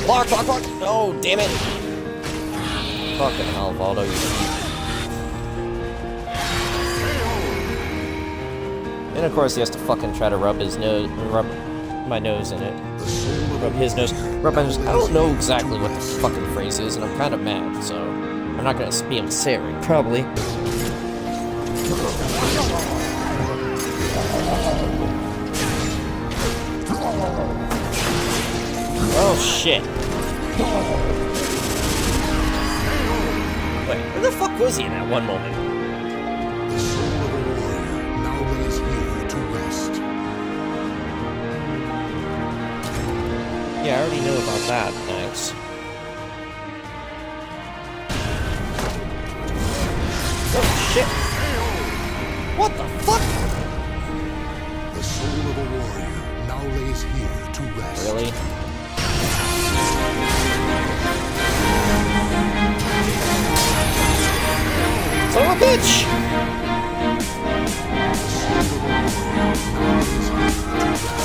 Block, block, block! Oh, damn it! Fucking hell, Valdo, you cheat. And of course he has to fucking try to rub his nose, rub my nose in it. Rub his nose, rub my nose. I don't know exactly what the fucking phrase is, and I'm kind of mad, so I'm not gonna be sorry, probably. Oh shit. Wait, where the fuck was he in that one moment? The soul of a warrior now lays here to rest. Yeah, I already know about that, thanks. Oh shit. What the fuck? The soul of a warrior now lays here to rest. Really? Son of a bitch!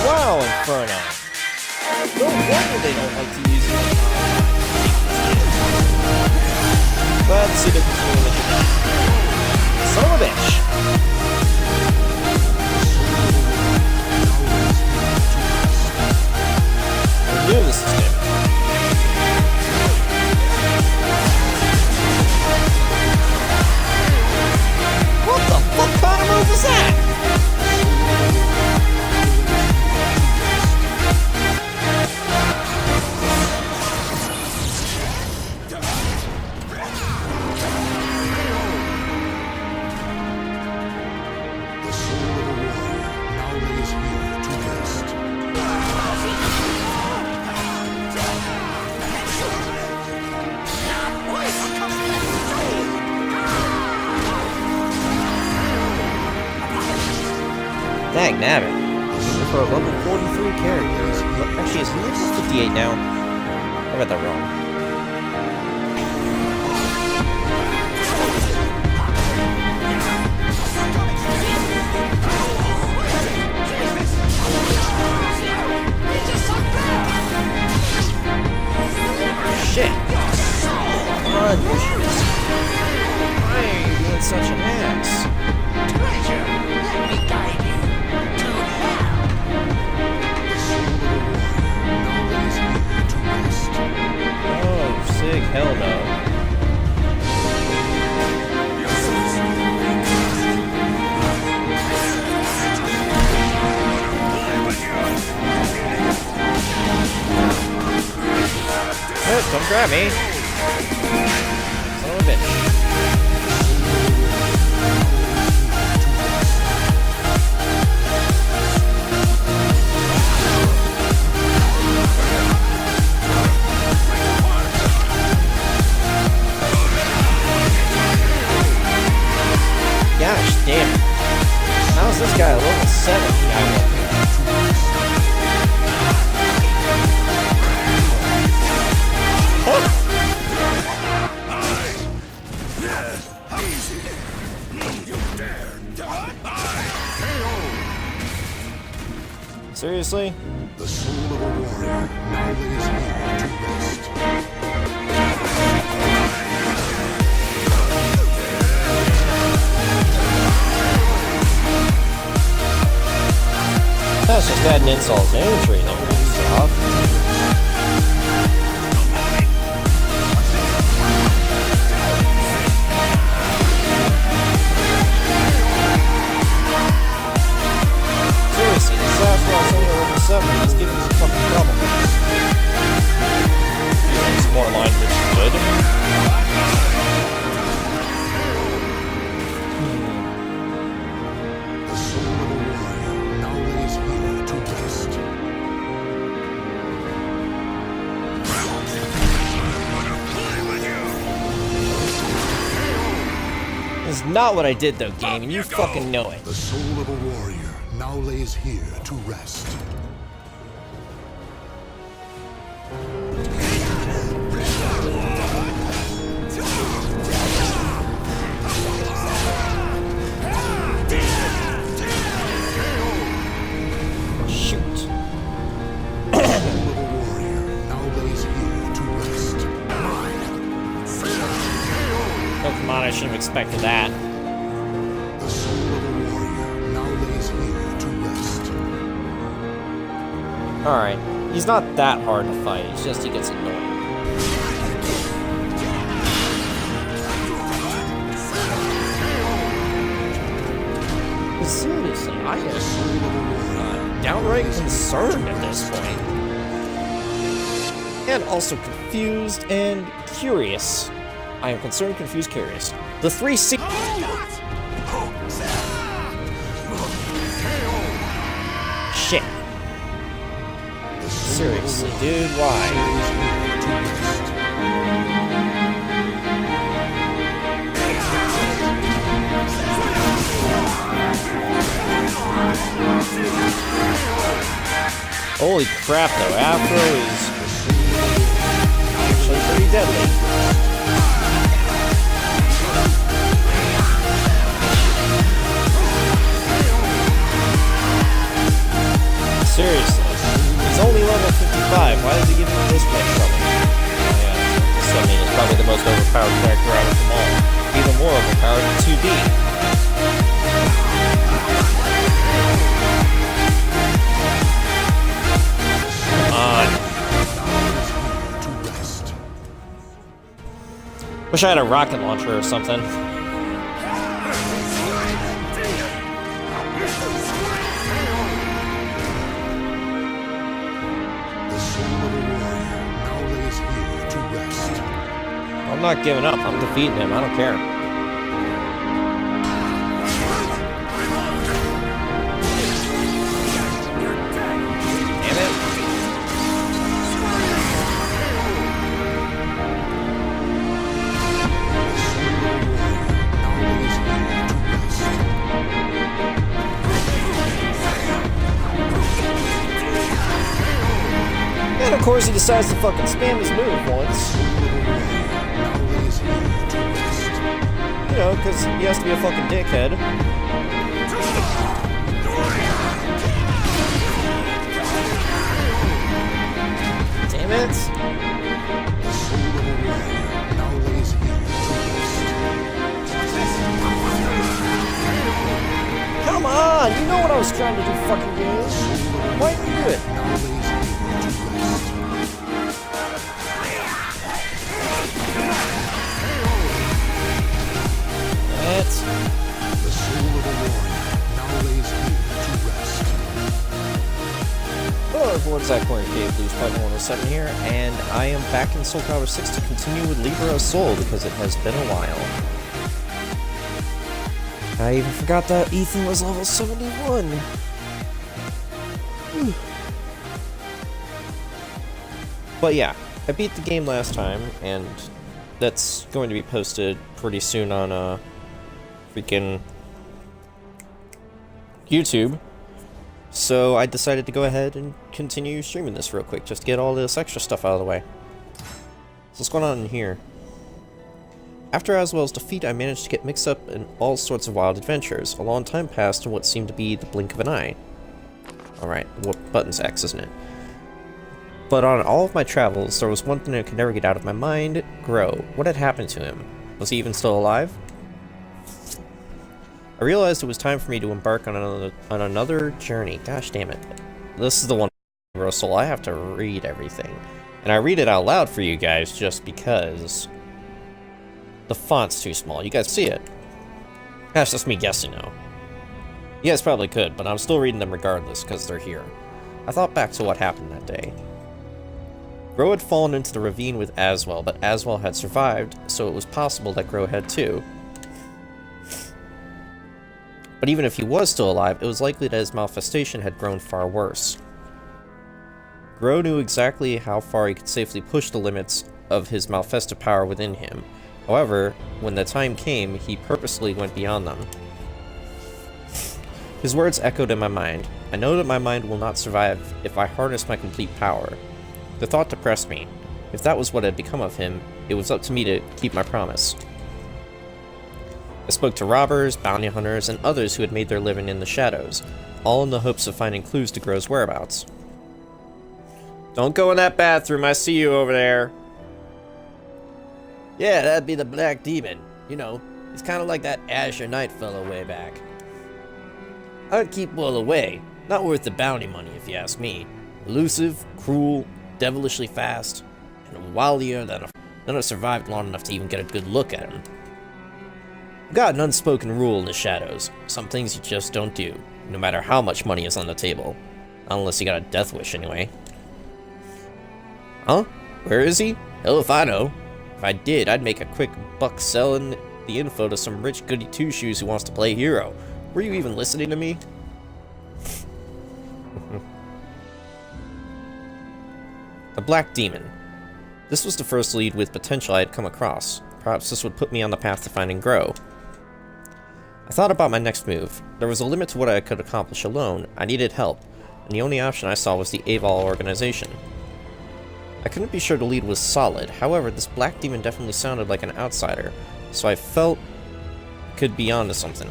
Wow, Inferno. No wonder they don't like to use it. But see the difference. Son of a bitch! I knew this was good. What the fuck kind of move is that? The soul of a warrior now lays here to rest. Dang nabbit. For a level 43 character. Actually, is he level 58 now? I got that wrong. Shit! Come on, bushes. Why are you being such an ass? Treasure, let me guide you to hell. Oh, sick. Hell no. Don't grab me. Son of a bitch. Gosh damn it. How's this guy a level 7? Seriously? The soul of a warrior now lays here to rest. That's just adding insult to injury there, Stop. Seriously, this last one's only level 7, he's giving me fucking trouble. It's more aligned with good. The soul of a warrior now lays here to rest. This is not what I did though, game, and you fucking know it. The soul of a warrior now lays here to rest. Shoot. The soul of a warrior now lays here I shouldn't have expected that. The soul of a warrior now lays here to rest. Alright, he's not that hard to fight, it's just he gets annoying. But seriously, I am downright concerned at this point. And also confused and curious. I am concerned, confused, curious. The three Shit. Seriously, dude, why? Holy crap, though, Afro is actually pretty deadly. Seriously. He's only level 55. Why is he giving me this much trouble? Oh, yeah. So, I mean, it's probably the most overpowered character out of them all. Even more overpowered than 2D. Come on. Wish I had a rocket launcher or something. I'm not giving up. I'm defeating him. I don't care. Damn it. And of course he decides to fucking spam his move once. You know, because he has to be a fucking dickhead. Damn it! Come on! You know what I was trying to do, fucking game. Why didn't you do it? The soul of a warrior now lays here to rest. Hello everyone, Zach Corner Cave Blues Part 107 here, and I am back in Soul Calibur 6 to continue with Libra Soul because it has been a while. I even forgot that Ethan was level 71. But yeah, I beat the game last time, and that's going to be posted pretty soon on freaking YouTube. So I decided to go ahead and continue streaming this real quick, just to get all this extra stuff out of the way. So what's going on in here? After Aswell's defeat, I managed to get mixed up in all sorts of wild adventures. A long time passed in what seemed to be the blink of an eye. Alright, what button's X, isn't it? But on all of my travels, there was one thing I could never get out of my mind. Grow. What had happened to him? Was he even still alive? I realized it was time for me to embark on another journey. Gosh damn it. This is the one, Russell. I have to read everything. And I read it out loud for you guys just because the font's too small. You guys see it? That's just me guessing now. You guys probably could, but I'm still reading them regardless because they're here. I thought back to what happened that day. Grow had fallen into the ravine with Aswell, but Aswell had survived, so it was possible that Grow had too. But even if he was still alive, it was likely that his malfestation had grown far worse. Grow knew exactly how far he could safely push the limits of his malfested power within him. However, when the time came, he purposely went beyond them. His words echoed in my mind. I know that my mind will not survive if I harness my complete power. The thought depressed me. If that was what had become of him, it was up to me to keep my promise. I spoke to robbers, bounty hunters, and others who had made their living in the shadows, all in the hopes of finding clues to Grow's whereabouts. Don't go in that bathroom, I see you over there. Yeah, that'd be the Black Demon. You know, He's kind of like that Azure Knight fellow way back. I'd keep well away. Not worth the bounty money, if you ask me. Elusive, cruel, devilishly fast, and wilier than none have survived long enough to even get a good look at him. I've got an unspoken rule in the shadows. Some things you just don't do, no matter how much money is on the table. Not unless you got a death wish, anyway. Huh? Where is he? Hell if I know. If I did, I'd make a quick buck selling the info to some rich goody two-shoes who wants to play hero. Were you even listening to me? The Black Demon. This was the first lead with potential I had come across. Perhaps this would put me on the path to finding Grow. I thought about my next move. There was a limit to what I could accomplish alone. I needed help, and the only option I saw was the Aval organization. I couldn't be sure the lead was solid, however, this Black Demon definitely sounded like an outsider, so I felt I could be onto something.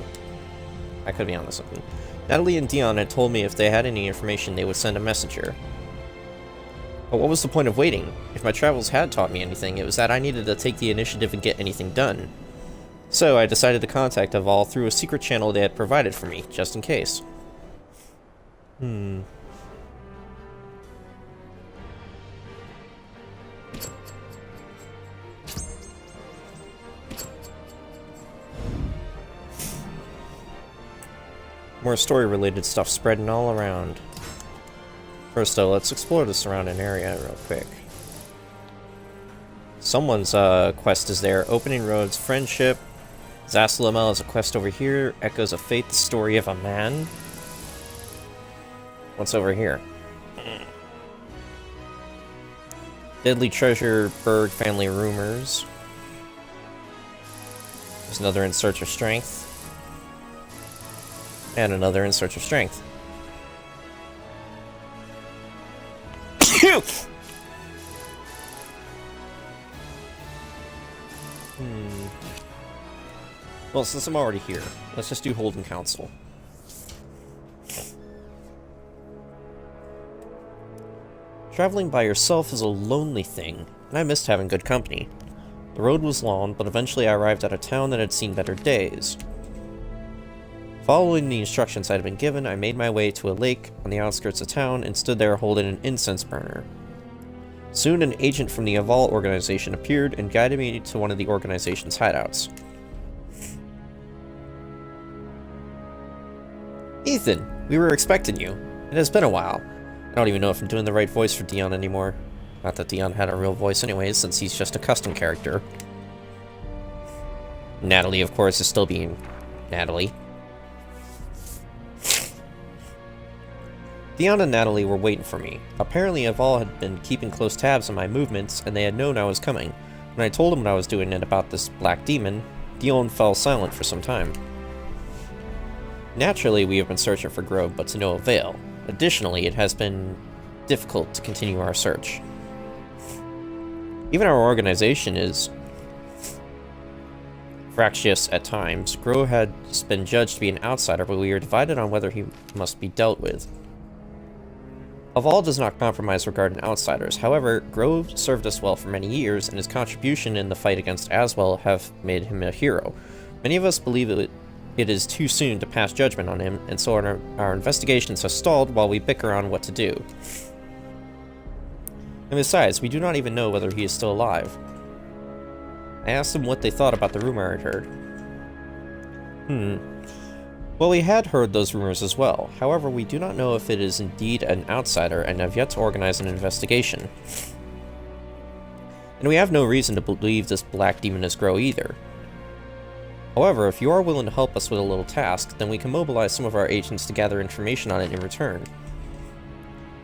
Natalie and Dion had told me if they had any information they would send a messenger. But what was the point of waiting? If my travels had taught me anything, it was that I needed to take the initiative and get anything done. So I decided to contact Aval through a secret channel they had provided for me, just in case. More story-related stuff spreading all around. First though, let's explore the surrounding area real quick. Someone's quest is there. Opening Roads, Friendship. Zasalamel has a quest over here. Echoes of Fate, the story of a man. What's over here? Deadly Treasure, Berg Family Rumors. There's another In Search of Strength. And another In Search of Strength. Well, since I'm already here, let's just do Holden Council. Traveling by yourself is a lonely thing, and I missed having good company. The road was long, but eventually I arrived at a town that had seen better days. Following the instructions I had been given, I made my way to a lake on the outskirts of town and stood there holding an incense burner. Soon an agent from the Aval organization appeared and guided me to one of the organization's hideouts. Ethan, we were expecting you. It has been a while. I don't even know if I'm doing the right voice for Dion anymore. Not that Dion had a real voice anyways, since he's just a custom character. Natalie, of course, is still being Natalie. Dion and Natalie were waiting for me. Apparently Aval had been keeping close tabs on my movements, and they had known I was coming. When I told them what I was doing and about this Black Demon, Dion fell silent for some time. Naturally, we have been searching for Grove, but to no avail. Additionally, it has been difficult to continue our search. Even our organization is fractious at times. Grove had been judged to be an outsider, but we are divided on whether he must be dealt with. Aval does not compromise regarding outsiders. However, Grove served us well for many years, and his contribution in the fight against Aswell have made him a hero. Many of us believe it is too soon to pass judgment on him, and so our investigations have stalled while we bicker on what to do. And besides, we do not even know whether he is still alive. I asked them what they thought about the rumor I'd heard. Well, we had heard those rumors as well. However, we do not know if it is indeed an outsider and have yet to organize an investigation. And we have no reason to believe this Black Demon is Grow either. However, if you are willing to help us with a little task, then we can mobilize some of our agents to gather information on it in return.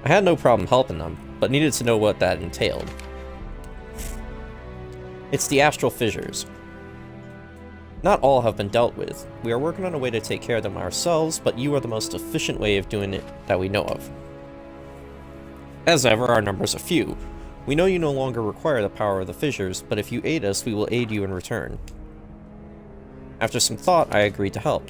I had no problem helping them, but needed to know what that entailed. It's the Astral Fissures. Not all have been dealt with. We are working on a way to take care of them ourselves, but you are the most efficient way of doing it that we know of. As ever, our numbers are few. We know you no longer require the power of the fissures, but if you aid us, we will aid you in return. After some thought, I agreed to help.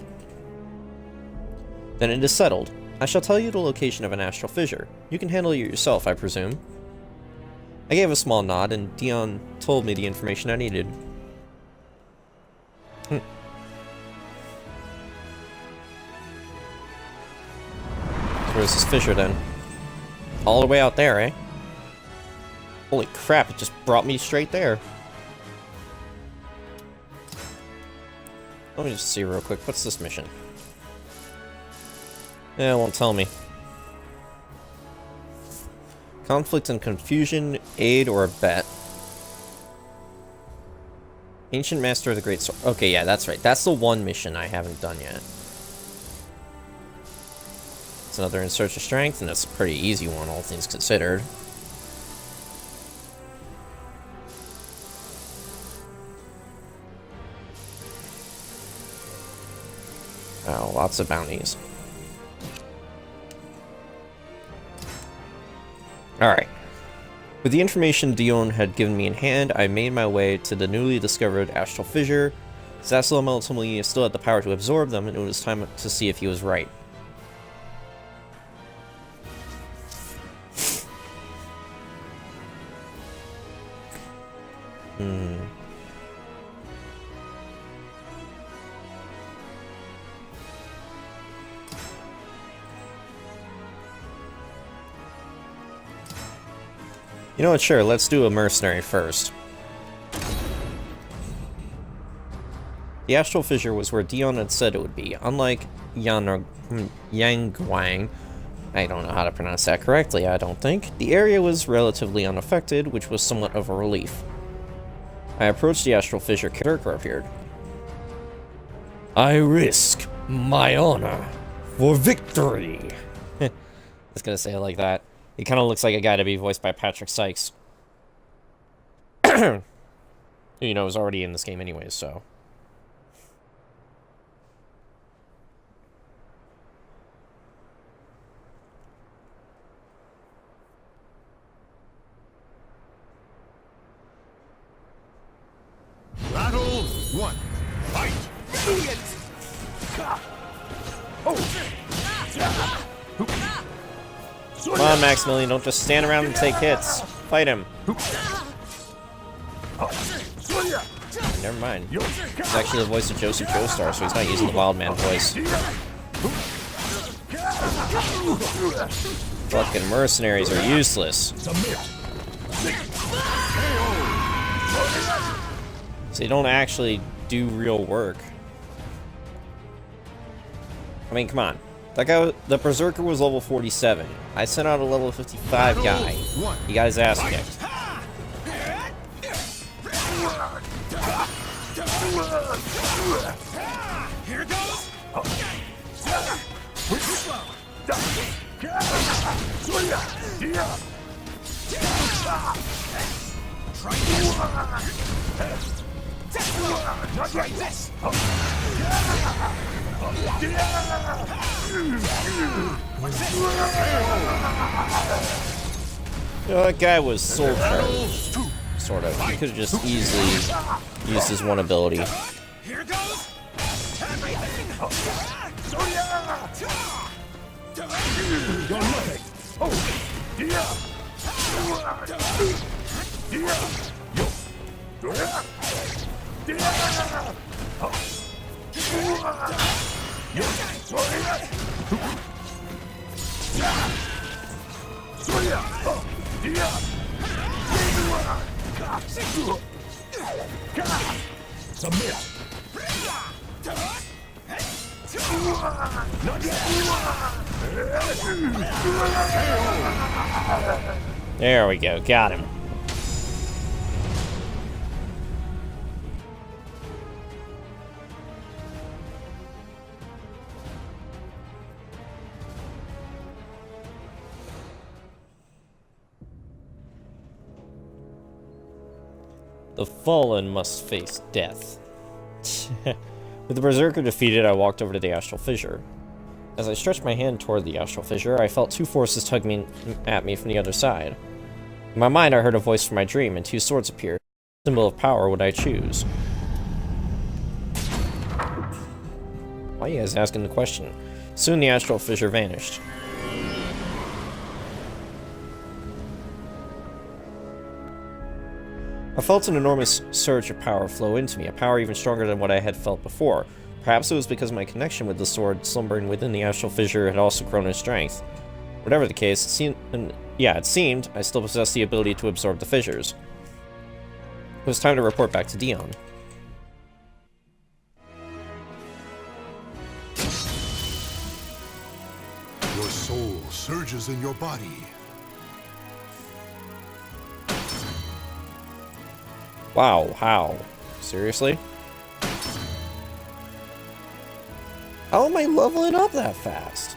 Then it is settled. I shall tell you the location of an astral fissure. You can handle it yourself, I presume. I gave a small nod, and Dion told me the information I needed. Where's this fissure then? All the way out there, eh? Holy crap, it just brought me straight there. Let me just see real quick. What's this mission? Yeah, it won't tell me. Conflict and confusion, aid or abet. Ancient Master of the Great Sword. Okay, yeah, that's right. That's the one mission I haven't done yet. It's another In Search of Strength, and it's a pretty easy one, all things considered. Oh, lots of bounties. Alright. With the information Dion had given me in hand, I made my way to the newly discovered astral fissure. Zaslow ultimately still had the power to absorb them, and it was time to see if he was right. You know what, sure, let's do a mercenary first. The astral fissure was where Dion had said it would be. Unlike Yangguang, I don't know how to pronounce that correctly, I don't think, the area was relatively unaffected, which was somewhat of a relief. I approached the astral fissure. Berserker appeared. I risk my honor for victory. I was gonna say it like that. He kind of looks like a guy to be voiced by Patrick Sykes. You know, is already in this game anyways, so. Battle 1. Fight! Come on, Maximilian, don't just stand around and take hits. Fight him. Never mind. He's actually the voice of Joseph Joestar, so he's not using the Wild Man voice. Fucking mercenaries are useless. So they don't actually do real work. I mean, come on. That guy, the Berserker was level 47. I sent out a level 55 guy. He got his ass kicked. Here goes. Try this. You know, that guy was soul charged, sort of. He could have just easily used his one ability. Here goes. Everything. You're nothing. Submit. There we go, got him. The fallen must face death. With the Berserker defeated, I walked over to the astral fissure. As I stretched my hand toward the astral fissure, I felt two forces tugging at me from the other side. In my mind, I heard a voice from my dream, and two swords appeared. What symbol of power would I choose? Why are you guys asking the question? Soon the astral fissure vanished. I felt an enormous surge of power flow into me, a power even stronger than what I had felt before. Perhaps it was because my connection with the sword slumbering within the astral fissure had also grown in strength. Whatever the case, it seemed I still possessed the ability to absorb the fissures. It was time to report back to Dion. Your soul surges in your body. Wow, how? Seriously? How am I leveling up that fast?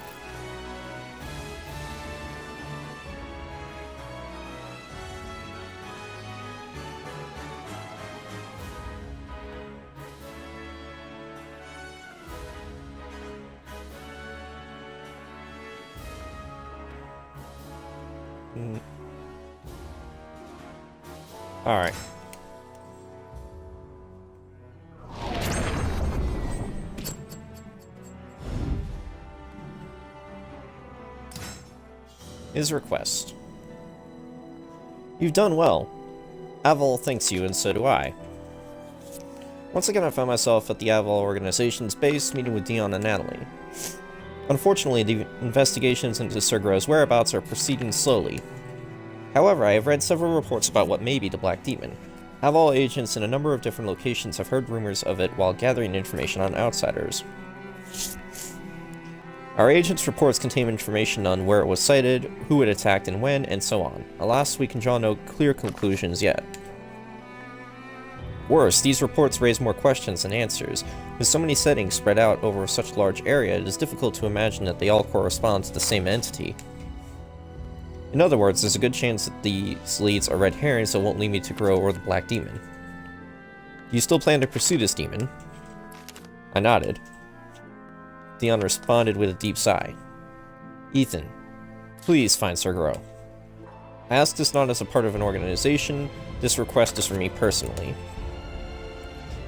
Alright. His request. You've done well. Aval thanks you, and so do I. Once again, I found myself at the Aval organization's base, meeting with Dion and Natalie. Unfortunately, the investigations into Sir Gro's whereabouts are proceeding slowly. However, I have read several reports about what may be the Black Demon. Aval agents in a number of different locations have heard rumors of it while gathering information on outsiders. Our agents' reports contain information on where it was sighted, who it attacked and when, and so on. Alas, we can draw no clear conclusions yet. Worse, these reports raise more questions than answers. With so many settings spread out over such a large area, it is difficult to imagine that they all correspond to the same entity. In other words, there's a good chance that these leads are red herrings that won't lead me to Gro or the Black Demon. Do you still plan to pursue this demon? I nodded. Dion responded with a deep sigh. Ethan, please find Sir Gro. I ask this not as a part of an organization, this request is for me personally.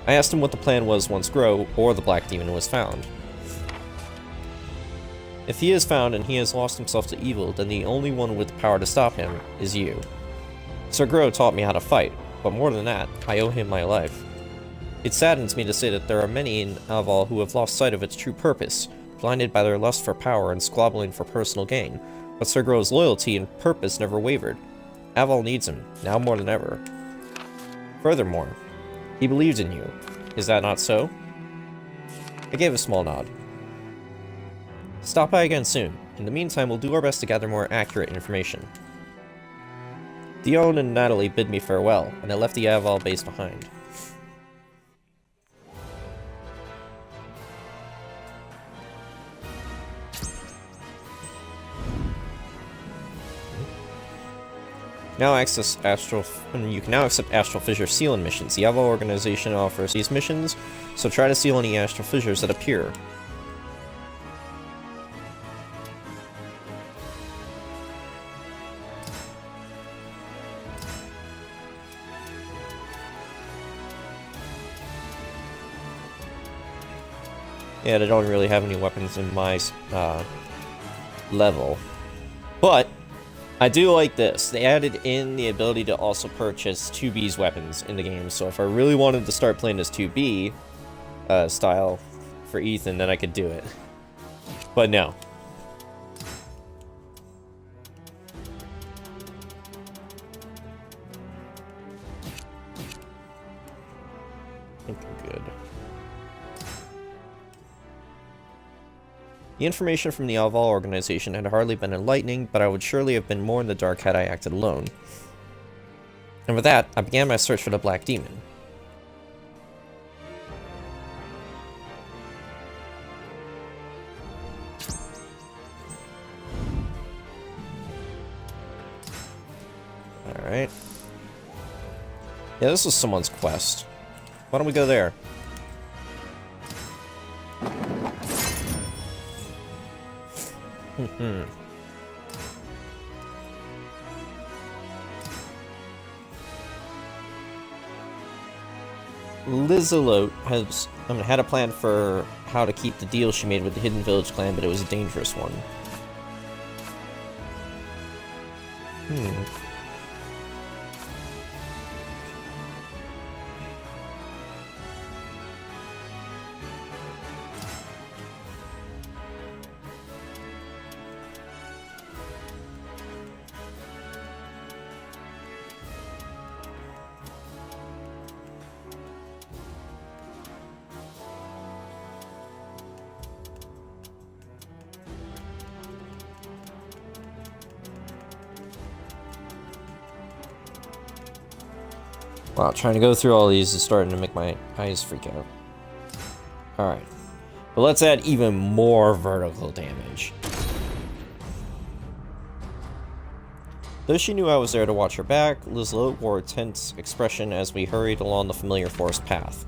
I asked him what the plan was once Gro, or the Black Demon, was found. If he is found and he has lost himself to evil, then the only one with the power to stop him is you. Sir Gro taught me how to fight, but more than that, I owe him my life. It saddens me to say that there are many in Aval who have lost sight of its true purpose, blinded by their lust for power and squabbling for personal gain, but Sir Gro's loyalty and purpose never wavered. Aval needs him, now more than ever. Furthermore, he believed in you. Is that not so? I gave a small nod. Stop by again soon. In the meantime, we'll do our best to gather more accurate information. Dion and Natalie bid me farewell, and I left the Aval base behind. You can now accept Astral Fissure sealing missions. The Aval organization offers these missions, so try to seal any Astral Fissures that appear. Yeah, they don't really have any weapons in my level. But I do like this. They added in the ability to also purchase 2B's weapons in the game, so if I really wanted to start playing as 2B style for Ethan, then I could do it. But no. I think I'm good. The information from the Aval organization had hardly been enlightening, but I would surely have been more in the dark had I acted alone. And with that, I began my search for the Black Demon. Alright. Yeah, this was someone's quest. Why don't we go there? Lizelote had a plan for how to keep the deal she made with the Hidden Village clan, but it was a dangerous one. Wow, trying to go through all these is starting to make my eyes freak out. Alright. But let's add even more vertical damage. Though she knew I was there to watch her back, Lizlo wore a tense expression as we hurried along the familiar forest path.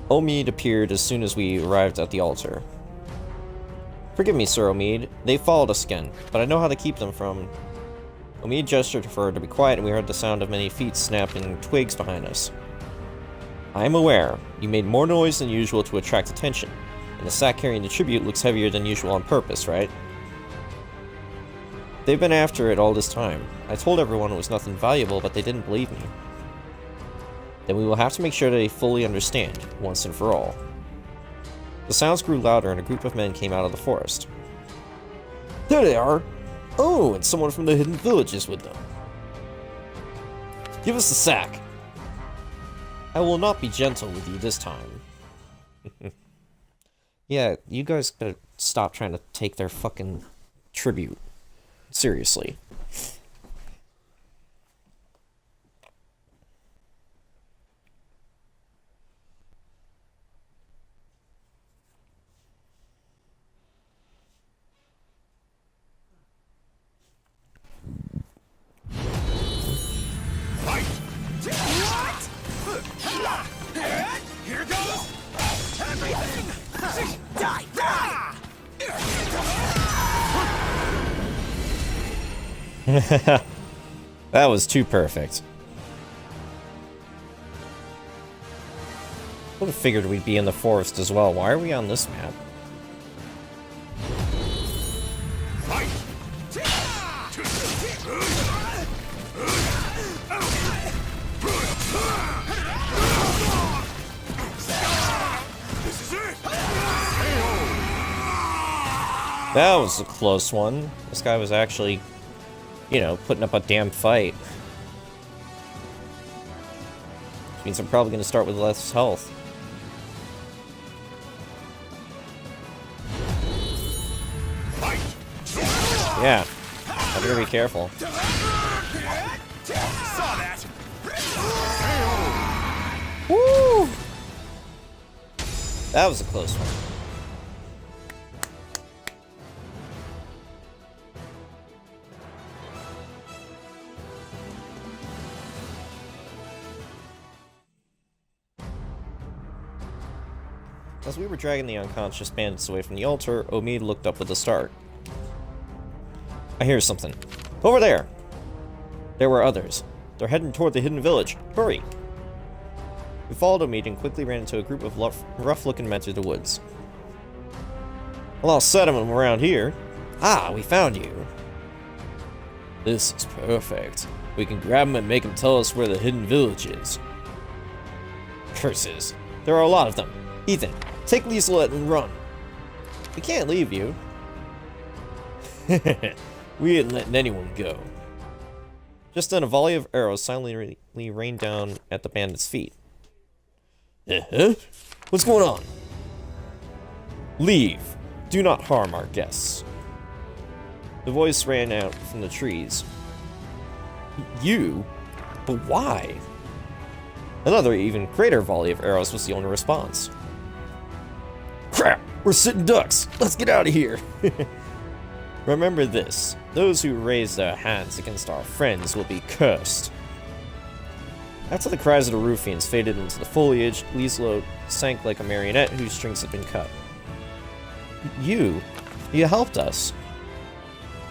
Omid appeared as soon as we arrived at the altar. Forgive me, Sir Omid. They followed us again, but I know how to keep them from... Omid gestured for her to be quiet, and we heard the sound of many feet snapping twigs behind us. I am aware. You made more noise than usual to attract attention, and the sack carrying the tribute looks heavier than usual on purpose, right? They've been after it all this time. I told everyone it was nothing valuable, but they didn't believe me. Then we will have to make sure they fully understand, once and for all. The sounds grew louder, and a group of men came out of the forest. There they are! Oh, and someone from the hidden village is with them. Give us the sack! I will not be gentle with you this time. Yeah, you guys gotta stop trying to take their fucking tribute. Seriously. Here goes everything! Die! That was too perfect. Would have figured we'd be in the forest as well. Why are we on this map? That was a close one. This guy was actually, you know, putting up a damn fight. Which means I'm probably going to start with less health. Yeah, I better be careful. Saw that. Woo! That was a close one. As we were dragging the unconscious bandits away from the altar, Omid looked up with a start. I hear something. Over there! There were others. They're heading toward the hidden village. Hurry! We followed Omid and quickly ran into a group of rough-looking men through the woods. A lost set of them around here. Ah, we found you. This is perfect. We can grab them and make them tell us where the hidden village is. Curses. There are a lot of them. Ethan, take Lieselotte and run. We can't leave you. We ain't letting anyone go. Just then, a volley of arrows silently rained down at the bandits' feet. What's going on? Leave. Do not harm our guests. The voice ran out from the trees. You? But why? Another, even greater volley of arrows was the only response. Crap! We're sitting ducks! Let's get out of here! Remember this. Those who raise their hands against our friends will be cursed. After the cries of the ruffians faded into the foliage, Lieselotte sank like a marionette whose strings had been cut. You helped us.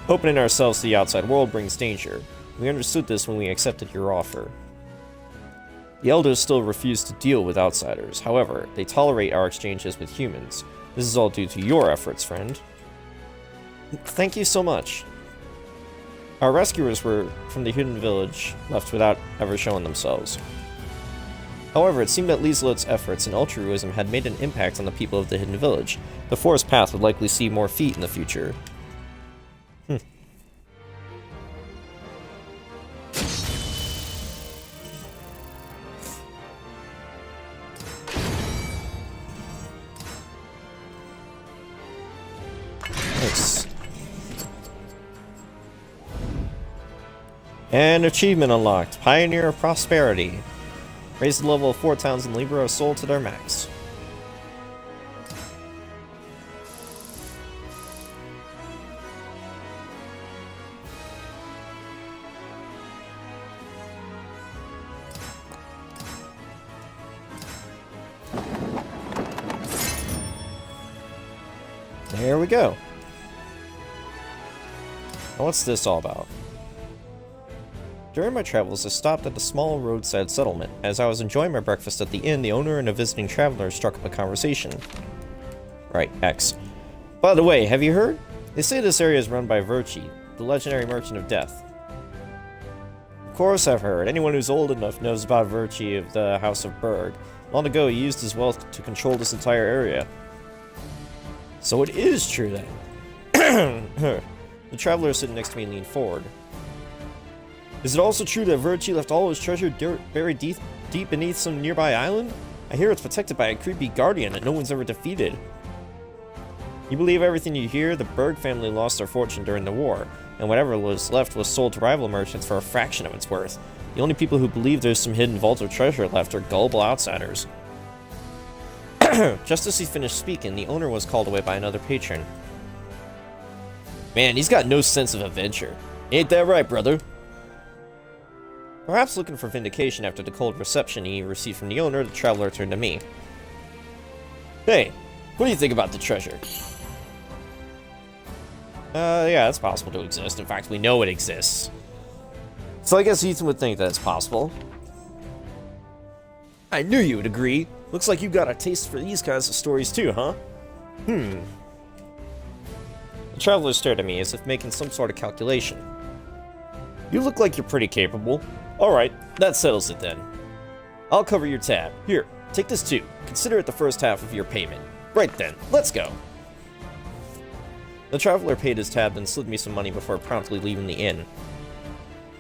Opening ourselves to the outside world brings danger. We understood this when we accepted your offer. The elders still refuse to deal with outsiders. However, they tolerate our exchanges with humans. This is all due to your efforts, friend. Thank you so much. Our rescuers were from the hidden village, left without ever showing themselves. However, it seemed that Lieselotte's efforts and altruism had made an impact on the people of the hidden village. The forest path would likely see more feet in the future. Nice. And achievement unlocked. Pioneer of Prosperity. Raise the level of 4 towns in Libra of Soul to their max. There we go. Now what's this all about? During my travels, I stopped at a small roadside settlement. As I was enjoying my breakfast at the inn, the owner and a visiting traveler struck up a conversation. Right, X. By the way, have you heard? They say this area is run by Virchi, the legendary merchant of death. Of course I've heard. Anyone who's old enough knows about Virchi of the House of Berg. Long ago, he used his wealth to control this entire area. So it is true then. The traveler sitting next to me leaned forward. Is it also true that Virchi left all his treasure buried deep beneath some nearby island? I hear it's protected by a creepy guardian that no one's ever defeated. You believe everything you hear? The Berg family lost their fortune during the war, and whatever was left was sold to rival merchants for a fraction of its worth. The only people who believe there's some hidden vault of treasure left are gullible outsiders. Just as he finished speaking, the owner was called away by another patron. Man, he's got no sense of adventure. Ain't that right, brother? Perhaps looking for vindication after the cold reception he received from the owner, the traveler turned to me. Hey, what do you think about the treasure? Yeah, it's possible to exist. In fact, we know it exists. So I guess Ethan would think that it's possible. I knew you would agree. Looks like you got a taste for these kinds of stories too, huh? The traveler stared at me as if making some sort of calculation. You look like you're pretty capable. Alright, that settles it then. I'll cover your tab. Here, take this too. Consider it the first half of your payment. Right then, let's go. The traveler paid his tab and slid me some money before promptly leaving the inn.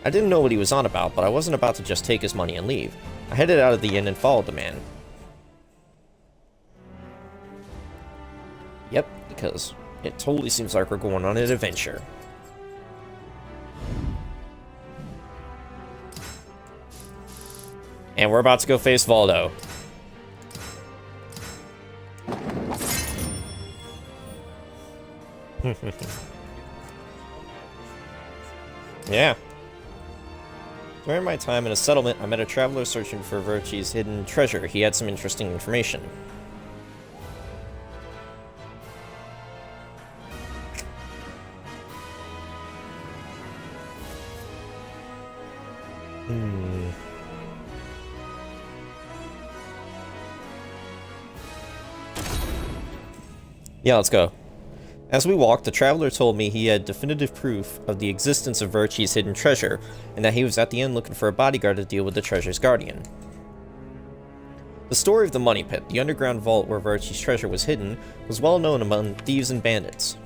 I didn't know what he was on about, but I wasn't about to just take his money and leave. I headed out of the inn and followed the man. Yep, because it totally seems like we're going on an adventure. And we're about to go face Voldo. Yeah. During my time in a settlement, I met a traveler searching for Virchi's hidden treasure. He had some interesting information. Yeah, let's go. As we walked, the traveler told me he had definitive proof of the existence of Virchi's hidden treasure, and that he was at the inn looking for a bodyguard to deal with the treasure's guardian. The story of the Money Pit, the underground vault where Virchi's treasure was hidden, was well known among thieves and bandits.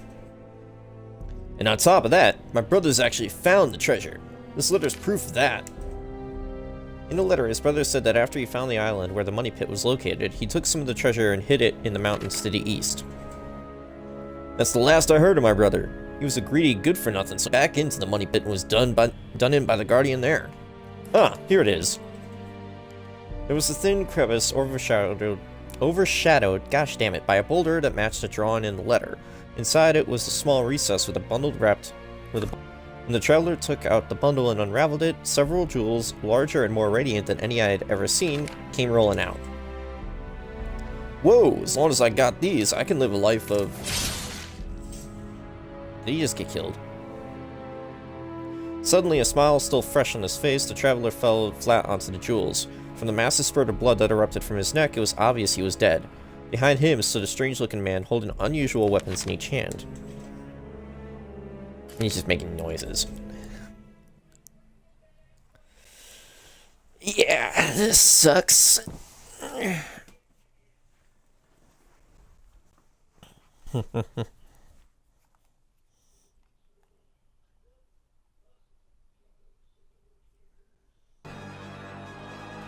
And on top of that, my brothers actually found the treasure. This letter's proof of that. In the letter, his brother said that after he found the island where the Money Pit was located, he took some of the treasure and hid it in the mountains to the east. That's the last I heard of my brother. He was a greedy good-for-nothing, so back into the Money Pit and was done in by the guardian there. Ah, here it is. There was a thin crevice overshadowed, gosh damn it, by a boulder that matched the drawing in the letter. Inside it was a small recess with a bundle wrapped with a. When the traveler took out the bundle and unraveled it, several jewels, larger and more radiant than any I had ever seen, came rolling out. Whoa, as long as I got these, I can live a life of... Did he just get killed? Suddenly, a smile still fresh on his face, the traveler fell flat onto the jewels. From the massive spurt of blood that erupted from his neck, it was obvious he was dead. Behind him stood a strange-looking man holding unusual weapons in each hand. He's just making noises. Yeah, this sucks.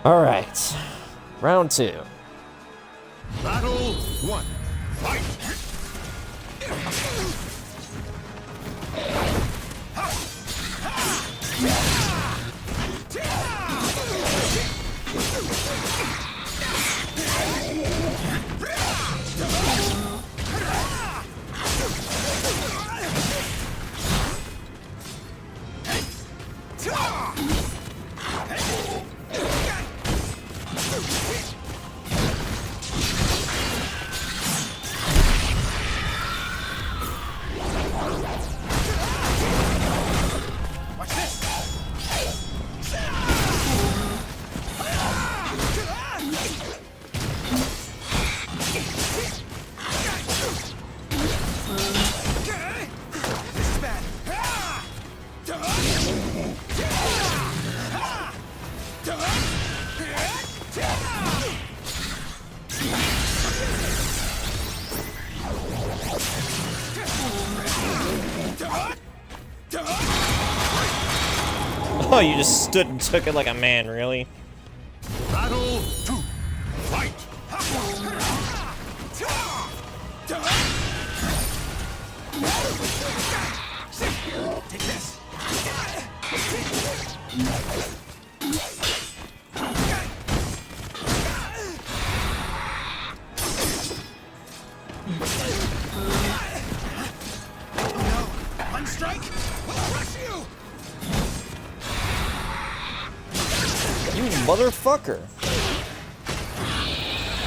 All right, round 2. Battle 1. Fight! Oh, you just stood and took it like a man, really? Battle 2. Fight! Take this. No, one strike. We'll crush you. You motherfucker!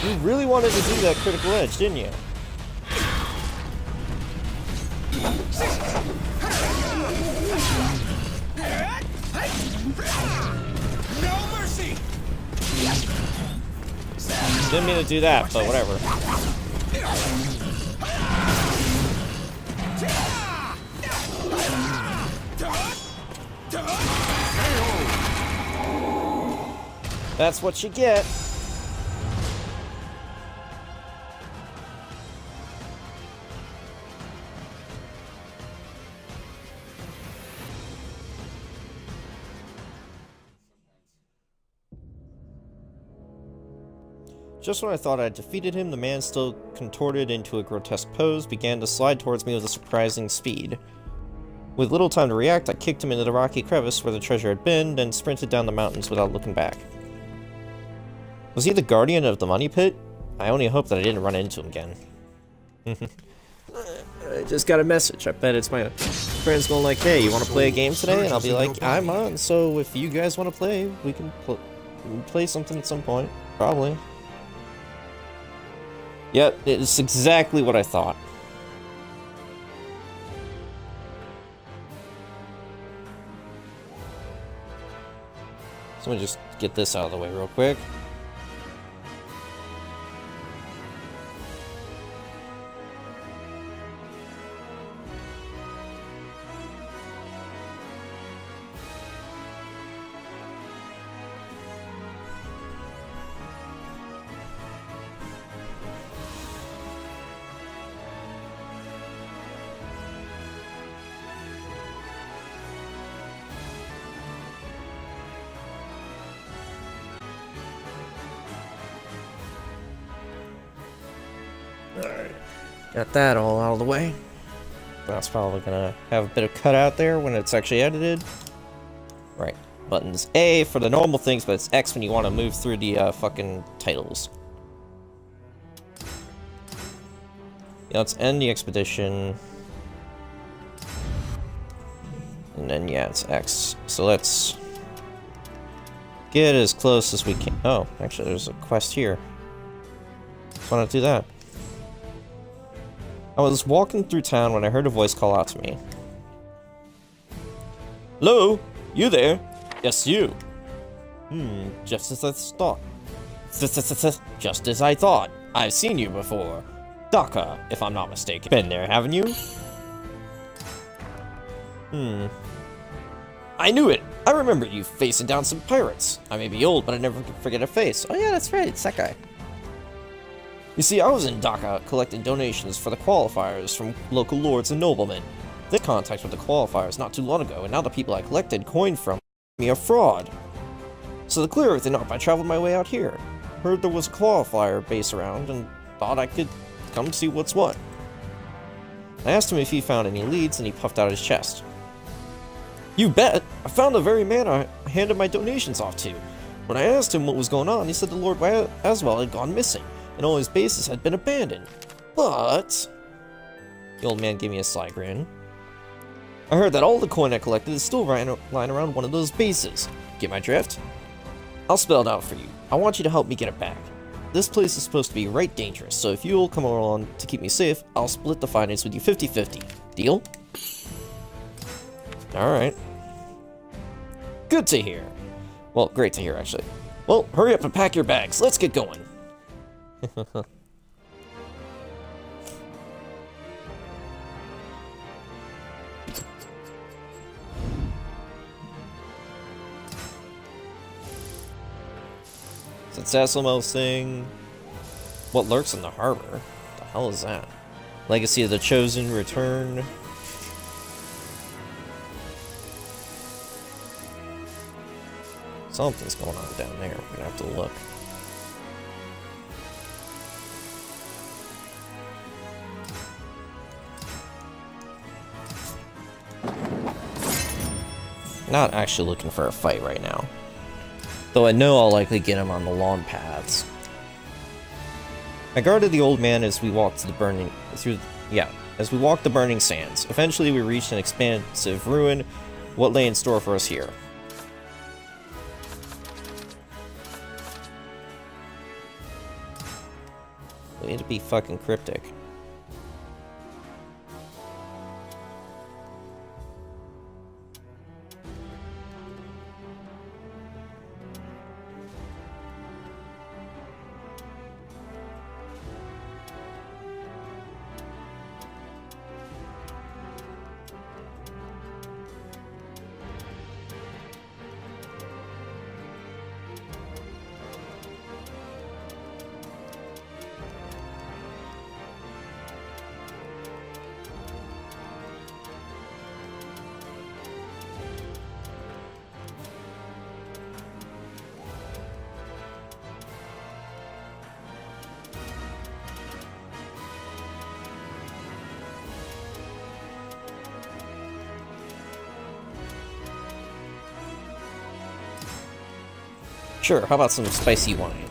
You really wanted to do that critical edge, didn't you? No mercy. Didn't mean to do that, but whatever. That's what you get. Just when I thought I had defeated him, the man, still contorted into a grotesque pose, began to slide towards me with a surprising speed. With little time to react, I kicked him into the rocky crevice where the treasure had been, then sprinted down the mountains without looking back. Was he the guardian of the money pit? I only hope that I didn't run into him again. I just got a message. I bet it's my friends going like, hey, you want to play a game today? And I'll be like, I'm on, so if you guys want to play, we can play something at some point. Probably. Yep, it's exactly what I thought. So let me just get this out of the way real quick. Alright, got that all out of the way. That's probably gonna have a bit of cutout there when it's actually edited. Right, button's A for the normal things, but it's X when you want to move through the fucking titles. Yeah, let's end the expedition. And then, yeah, it's X. So let's get as close as we can. Oh, actually, there's a quest here. Just want to do that. I was walking through town when I heard a voice call out to me. Hello? You there? Yes, you. Just as I thought. Just as I thought. I've seen you before. Daka, if I'm not mistaken. Been there, haven't you? I knew it! I remember you facing down some pirates. I may be old, but I never forget a face. Oh yeah, that's right, it's that guy. You see, I was in Dhaka collecting donations for the qualifiers from local lords and noblemen. They contacted with the qualifiers not too long ago, and now the people I collected coined from me a fraud. So to clear everything up, I traveled my way out here. Heard there was a qualifier base around, and thought I could come see what's what. I asked him if he found any leads, and he puffed out his chest. You bet! I found the very man I handed my donations off to. When I asked him what was going on, he said the Lord Aswell had gone missing, and all his bases had been abandoned. But... The old man gave me a sly grin. I heard that all the coin I collected is still lying around one of those bases. Get my drift? I'll spell it out for you. I want you to help me get it back. This place is supposed to be right dangerous, so if you'll come along to keep me safe, I'll split the finance with you 50-50. Deal? Alright. Good to hear. Well, great to hear, actually. Well, hurry up and pack your bags. Let's get going. Since Sasselmo's thing... What lurks in the harbor? What the hell is that? Legacy of the Chosen return. Something's going on down there. We're gonna have to look. Not actually looking for a fight right now. Though I know I'll likely get him on the lawn paths. I guarded the old man as we walked to the burning as we walked the burning sands. Eventually we reached an expansive ruin. What lay in store for us here? Way to be fucking cryptic. Sure, how about some spicy wine?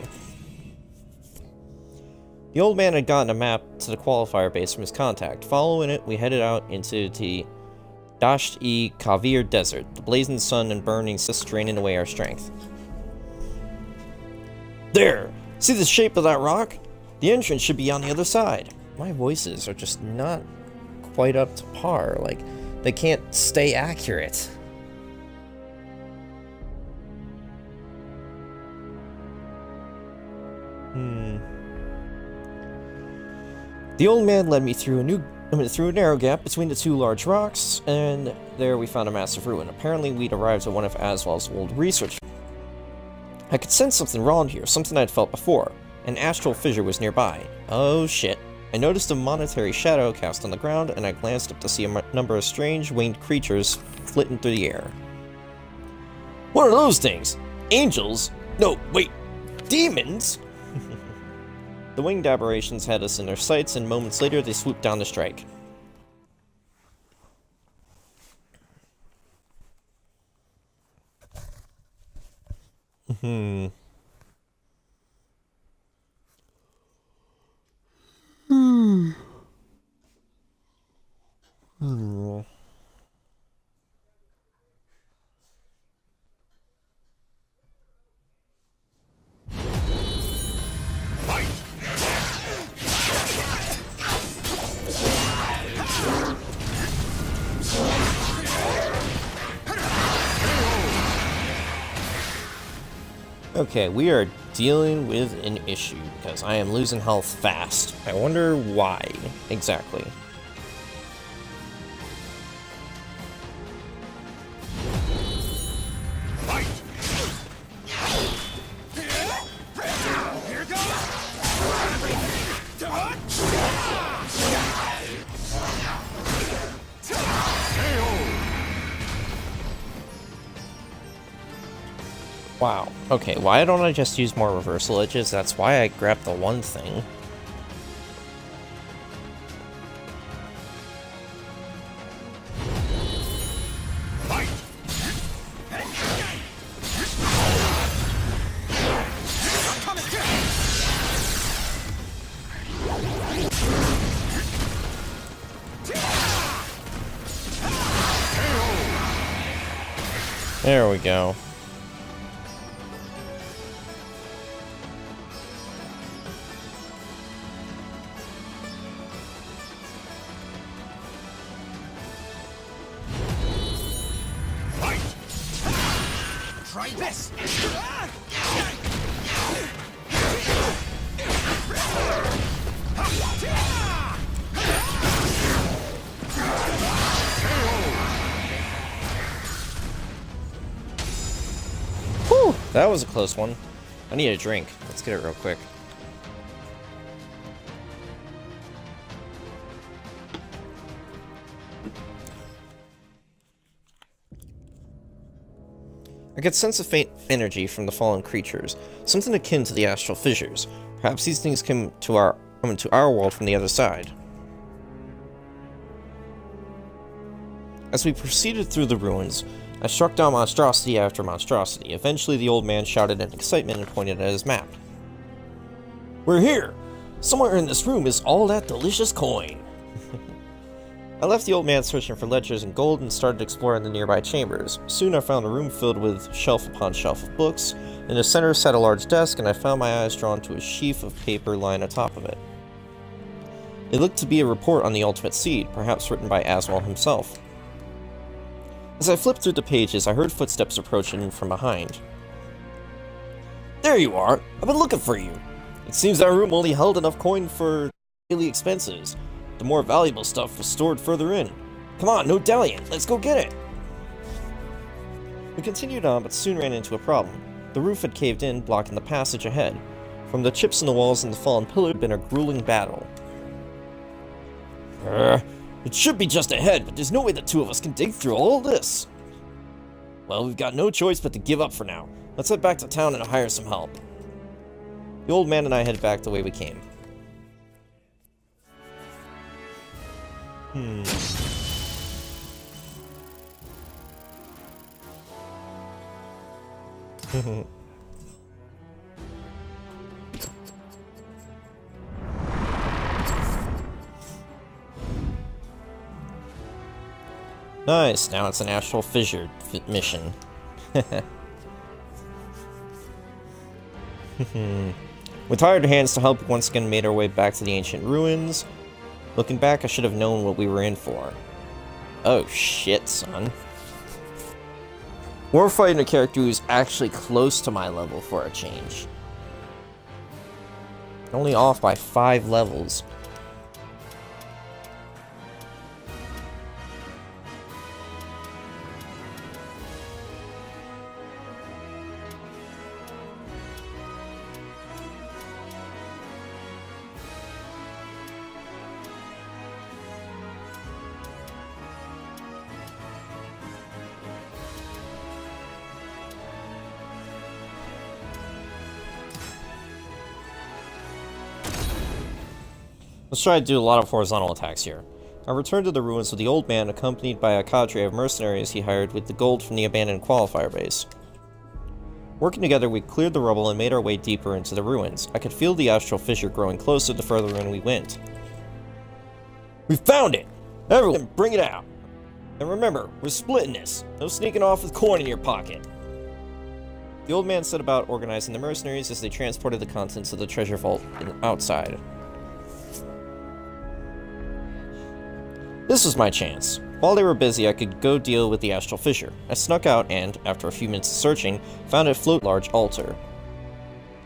The old man had gotten a map to the qualifier base from his contact. Following it, we headed out into the Dasht-e-Kavir Desert. The blazing sun and burning cysts draining away our strength. There! See the shape of that rock? The entrance should be on the other side. My voices are just not quite up to par. Like, they can't stay accurate. The old man led me through a narrow gap between the two large rocks, and there we found a massive ruin. Apparently, we'd arrived at one of Aswell's old research. I could sense something wrong here, something I'd felt before. An astral fissure was nearby. Oh shit. I noticed a monetary shadow cast on the ground, and I glanced up to see a number of strange winged creatures flitting through the air. What are those things? Angels? No, wait. Demons? The winged aberrations had us in their sights, and moments later they swooped down to strike. Okay, we are dealing with an issue, because I am losing health fast. I wonder why, exactly. Wow. Okay, why don't I just use more reversal edges? That's why I grabbed the one thing. There we go. Try this! Whew, that was a close one. I need a drink. Let's get it real quick. I could sense a faint energy from the fallen creatures, something akin to the astral fissures. Perhaps these things come to our world from the other side. As we proceeded through the ruins, I struck down monstrosity after monstrosity. Eventually, the old man shouted in excitement and pointed at his map. "We're here! Somewhere in this room is all that delicious coin!" I left the old man searching for ledgers and gold and started exploring the nearby chambers. Soon I found a room filled with shelf upon shelf of books. In the center sat a large desk, and I found my eyes drawn to a sheaf of paper lying atop of it. It looked to be a report on the Ultimate Seed, perhaps written by Aswell himself. As I flipped through the pages, I heard footsteps approaching from behind. "There you are! I've been looking for you! It seems that room only held enough coin for daily expenses. The more valuable stuff was stored further in. Come on, no dallying, let's go get it!" We continued on, but soon ran into a problem. The roof had caved in, blocking the passage ahead. From the chips in the walls and the fallen pillar had been a grueling battle. It should be just ahead, but there's no way the two of us can dig through all this. Well, we've got no choice but to give up for now. Let's head back to town and hire some help. The old man and I headed back the way we came. Nice, now it's an astral fissure mission. With hired hands to help, once again made our way back to the ancient ruins. Looking back, I should have known what we were in for. Oh shit, son. We're fighting a character who's actually close to my level for a change. Only off by 5 levels. Let's try to do a lot of horizontal attacks here. I returned to the ruins with the old man, accompanied by a cadre of mercenaries he hired with the gold from the abandoned qualifier base. Working together, we cleared the rubble and made our way deeper into the ruins. I could feel the astral fissure growing closer the further in we went. We found it! Everyone, bring it out! And remember, we're splitting this. No sneaking off with coin in your pocket. The old man set about organizing the mercenaries as they transported the contents of the treasure vault outside. This was my chance. While they were busy, I could go deal with the astral fissure. I snuck out and, after a few minutes of searching, found it float large altar.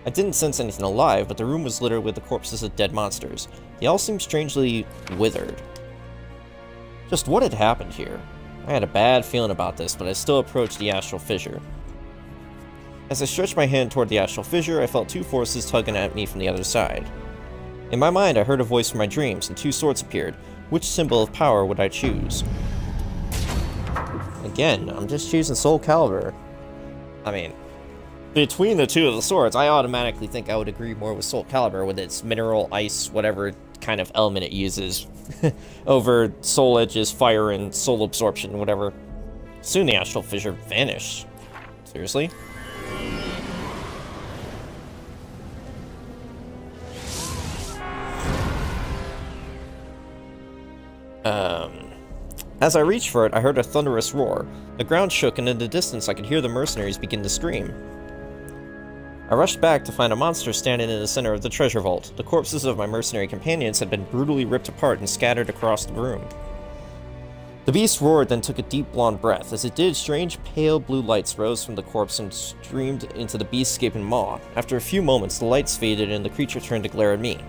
I didn't sense anything alive, but the room was littered with the corpses of dead monsters. They all seemed strangely withered. Just what had happened here? I had a bad feeling about this, but I still approached the astral fissure. As I stretched my hand toward the astral fissure, I felt 2 forces tugging at me from the other side. In my mind, I heard a voice from my dreams, and 2 swords appeared. Which symbol of power would I choose? Again, I'm just choosing Soul Calibur. I mean, between the 2 of the swords, I automatically think I would agree more with Soul Calibur with its mineral, ice, whatever kind of element it uses, over Soul Edge's fire and soul absorption, whatever. Soon the astral fissure vanished. Seriously? As I reached for it, I heard a thunderous roar. The ground shook, and in the distance I could hear the mercenaries begin to scream. I rushed back to find a monster standing in the center of the treasure vault. The corpses of my mercenary companions had been brutally ripped apart and scattered across the room. The beast roared, then took a deep blonde breath. As it did, strange pale blue lights rose from the corpse and streamed into the beast's gaping maw. After a few moments, the lights faded and the creature turned to glare at me.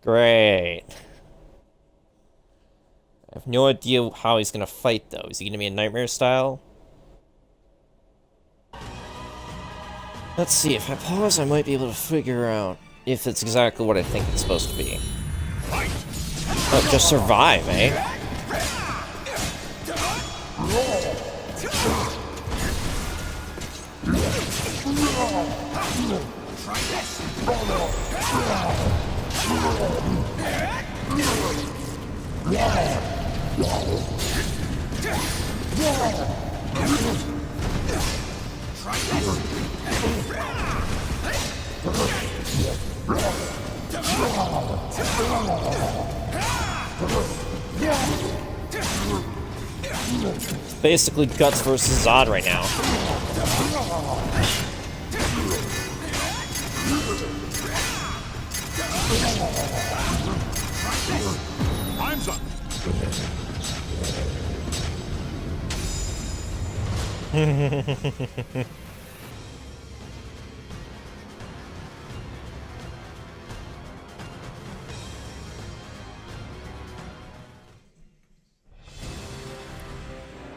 Great. I have no idea how he's gonna fight, though. Is he gonna be a nightmare style? Let's see, if I pause, I might be able to figure out if it's exactly what I think it's supposed to be. Oh, just survive, eh? It's basically Guts versus Zod right now. Time's up.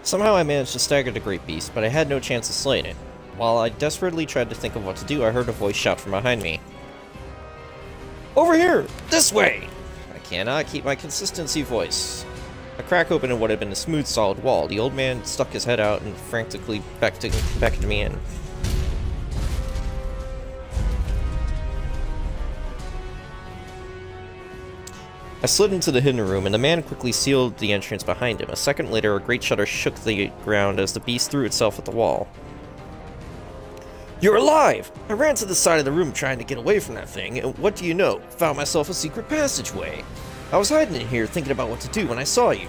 Somehow I managed to stagger the great beast, but I had no chance of slaying it. While I desperately tried to think of what to do, I heard a voice shout from behind me. Over here! This way! I cannot keep my consistency voice. A crack opened in what had been a smooth, solid wall. The old man stuck his head out and frantically beckoned me in. I slid into the hidden room, and the man quickly sealed the entrance behind him. A second later, a great shudder shook the ground as the beast threw itself at the wall. You're alive! I ran to the side of the room trying to get away from that thing, and what do you know? Found myself a secret passageway. I was hiding in here thinking about what to do when I saw you.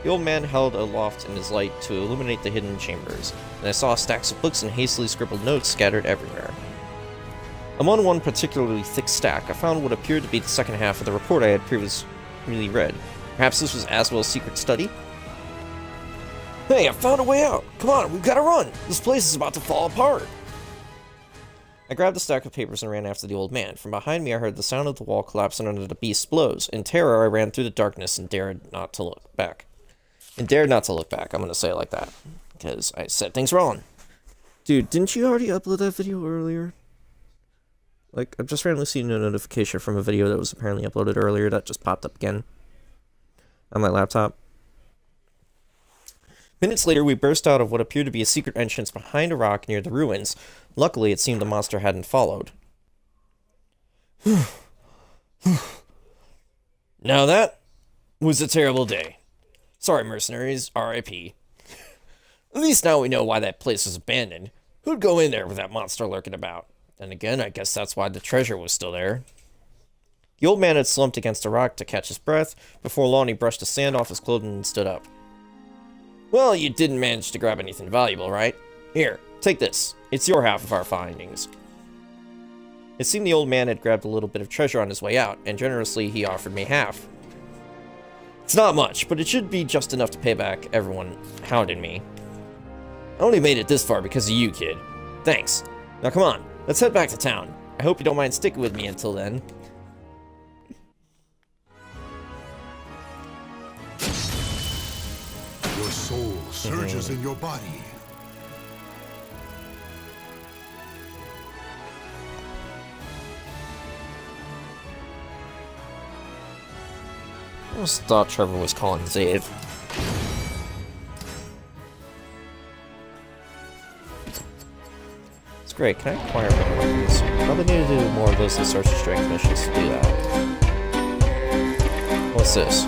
The old man held aloft in his light to illuminate the hidden chambers, and I saw stacks of books and hastily scribbled notes scattered everywhere. Among one particularly thick stack, I found what appeared to be the second half of the report I had previously read. Perhaps this was Aswell's secret study? Hey, I found a way out! Come on, we've gotta run! This place is about to fall apart! I grabbed the stack of papers and ran after the old man. From behind me I heard the sound of the wall collapsing under the beast's blows. In terror, I ran through the darkness and dared not to look back. I'm gonna say it like that. Because I said things wrong. Dude, didn't you already upload that video earlier? Like, I've just randomly seen a notification from a video that was apparently uploaded earlier that just popped up again on my laptop. Minutes later, we burst out of what appeared to be a secret entrance behind a rock near the ruins. Luckily, it seemed the monster hadn't followed. Now that was a terrible day. Sorry, mercenaries, R.I.P. At least now we know why that place was abandoned. Who'd go in there with that monster lurking about? And again, I guess that's why the treasure was still there. The old man had slumped against a rock to catch his breath. Before long, he brushed the sand off his clothing and stood up. Well, you didn't manage to grab anything valuable, right? Here, take this. It's your half of our findings. It seemed the old man had grabbed a little bit of treasure on his way out, and generously he offered me half. It's not much, but it should be just enough to pay back everyone hounding me. I only made it this far because of you, kid. Thanks. Now come on. Let's head back to town. I hope you don't mind sticking with me until then. Your soul surges in your body. I almost thought Trevor was calling Zayd. It's great. Can I acquire more weapons? Probably need to do more of those in Search and Strength missions to do that. What's this?